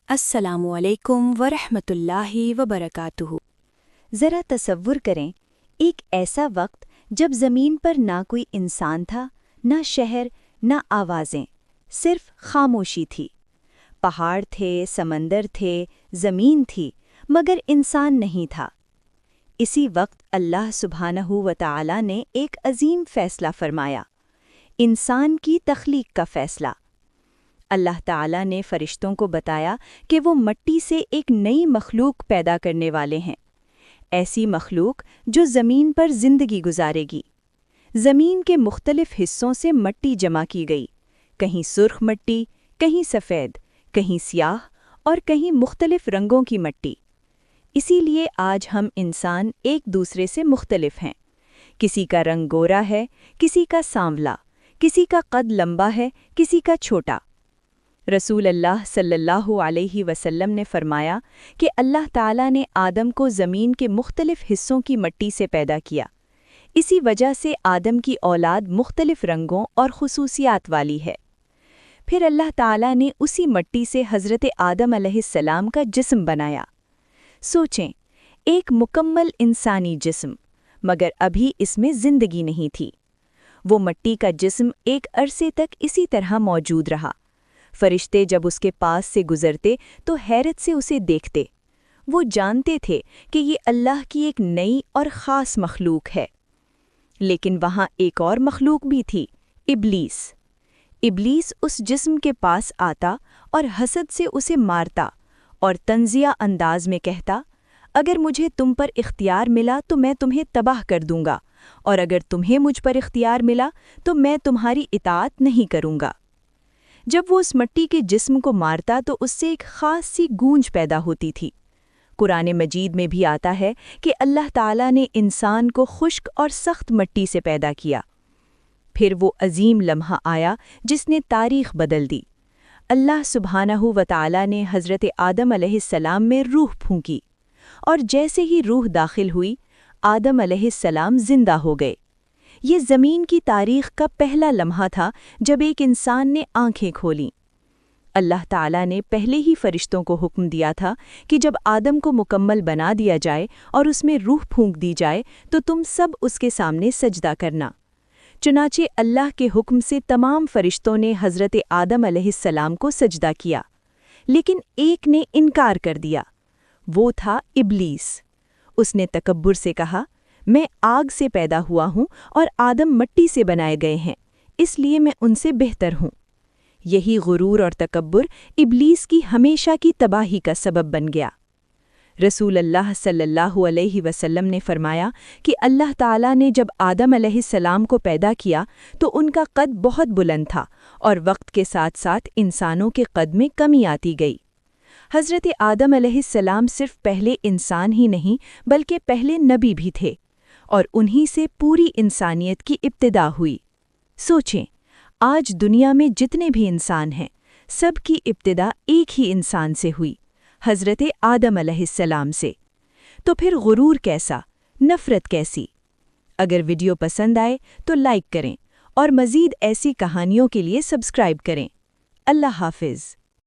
السلام علیکم ورحمۃ اللہ وبرکاتہ۔ ذرا تصور کریں، ایک ایسا وقت جب زمین پر نہ کوئی انسان تھا، نہ شہر، نہ آوازیں، صرف خاموشی تھی۔ پہاڑ تھے، سمندر تھے، زمین تھی، مگر انسان نہیں تھا۔ اسی وقت اللہ سبحانہ و تعالی نے ایک عظیم فیصلہ فرمایا، انسان کی تخلیق کا فیصلہ۔ اللہ تعالیٰ نے فرشتوں کو بتایا کہ وہ مٹی سے ایک نئی مخلوق پیدا کرنے والے ہیں، ایسی مخلوق جو زمین پر زندگی گزارے گی۔ زمین کے مختلف حصوں سے مٹی جمع کی گئی، کہیں سرخ مٹی، کہیں سفید، کہیں سیاہ اور کہیں مختلف رنگوں کی مٹی۔ اسی لیے آج ہم انسان ایک دوسرے سے مختلف ہیں۔ کسی کا رنگ گورا ہے، کسی کا سانولا، کسی کا قد لمبا ہے، کسی کا چھوٹا۔ رسول اللہ صلی اللہ علیہ وسلم نے فرمایا کہ اللہ تعالیٰ نے آدم کو زمین کے مختلف حصوں کی مٹی سے پیدا کیا۔ اسی وجہ سے آدم کی اولاد مختلف رنگوں اور خصوصیات والی ہے۔ پھر اللہ تعالیٰ نے اسی مٹی سے حضرت آدم علیہ السلام کا جسم بنایا۔ سوچیں، ایک مکمل انسانی جسم، مگر ابھی اس میں زندگی نہیں تھی۔ وہ مٹی کا جسم ایک عرصے تک اسی طرح موجود رہا۔ فرشتے جب اس کے پاس سے گزرتے تو حیرت سے اسے دیکھتے۔ وہ جانتے تھے کہ یہ اللہ کی ایک نئی اور خاص مخلوق ہے۔ لیکن وہاں ایک اور مخلوق بھی تھی، ابلیس۔ ابلیس اس جسم کے پاس آتا اور حسد سے اسے مارتا اور طنزیہ انداز میں کہتا، اگر مجھے تم پر اختیار ملا تو میں تمہیں تباہ کر دوں گا، اور اگر تمہیں مجھ پر اختیار ملا تو میں تمہاری اطاعت نہیں کروں گا۔ جب وہ اس مٹی کے جسم کو مارتا تو اس سے ایک خاص سی گونج پیدا ہوتی تھی۔ قرآن مجید میں بھی آتا ہے کہ اللہ تعالیٰ نے انسان کو خشک اور سخت مٹی سے پیدا کیا۔ پھر وہ عظیم لمحہ آیا جس نے تاریخ بدل دی۔ اللہ سبحانہ و تعالیٰ نے حضرت آدم علیہ السلام میں روح پھونکی، اور جیسے ہی روح داخل ہوئی، آدم علیہ السلام زندہ ہو گئے۔ یہ زمین کی تاریخ کا پہلا لمحہ تھا جب ایک انسان نے آنکھیں کھولیں۔ اللہ تعالیٰ نے پہلے ہی فرشتوں کو حکم دیا تھا کہ جب آدم کو مکمل بنا دیا جائے اور اس میں روح پھونک دی جائے تو تم سب اس کے سامنے سجدہ کرنا۔ چنانچہ اللہ کے حکم سے تمام فرشتوں نے حضرت آدم علیہ السلام کو سجدہ کیا، لیکن ایک نے انکار کر دیا۔ وہ تھا ابلیس۔ اس نے تکبر سے کہا، میں آگ سے پیدا ہوا ہوں اور آدم مٹی سے بنائے گئے ہیں، اس لیے میں ان سے بہتر ہوں۔ یہی غرور اور تکبر ابلیس کی ہمیشہ کی تباہی کا سبب بن گیا۔ رسول اللہ صلی اللہ علیہ وسلم نے فرمایا کہ اللہ تعالیٰ نے جب آدم علیہ السلام کو پیدا کیا تو ان کا قد بہت بلند تھا، اور وقت کے ساتھ ساتھ انسانوں کے قد میں کمی آتی گئی۔ حضرت آدم علیہ السلام صرف پہلے انسان ہی نہیں بلکہ پہلے نبی بھی تھے، اور انہی سے پوری انسانیت کی ابتدا ہوئی۔ سوچیں، آج دنیا میں جتنے بھی انسان ہیں، سب کی ابتدا ایک ہی انسان سے ہوئی، حضرت آدم علیہ السلام سے۔ تو پھر غرور کیسا، نفرت کیسی؟ اگر ویڈیو پسند آئے تو لائک کریں، اور مزید ایسی کہانیوں کے لیے سبسکرائب کریں۔ اللہ حافظ۔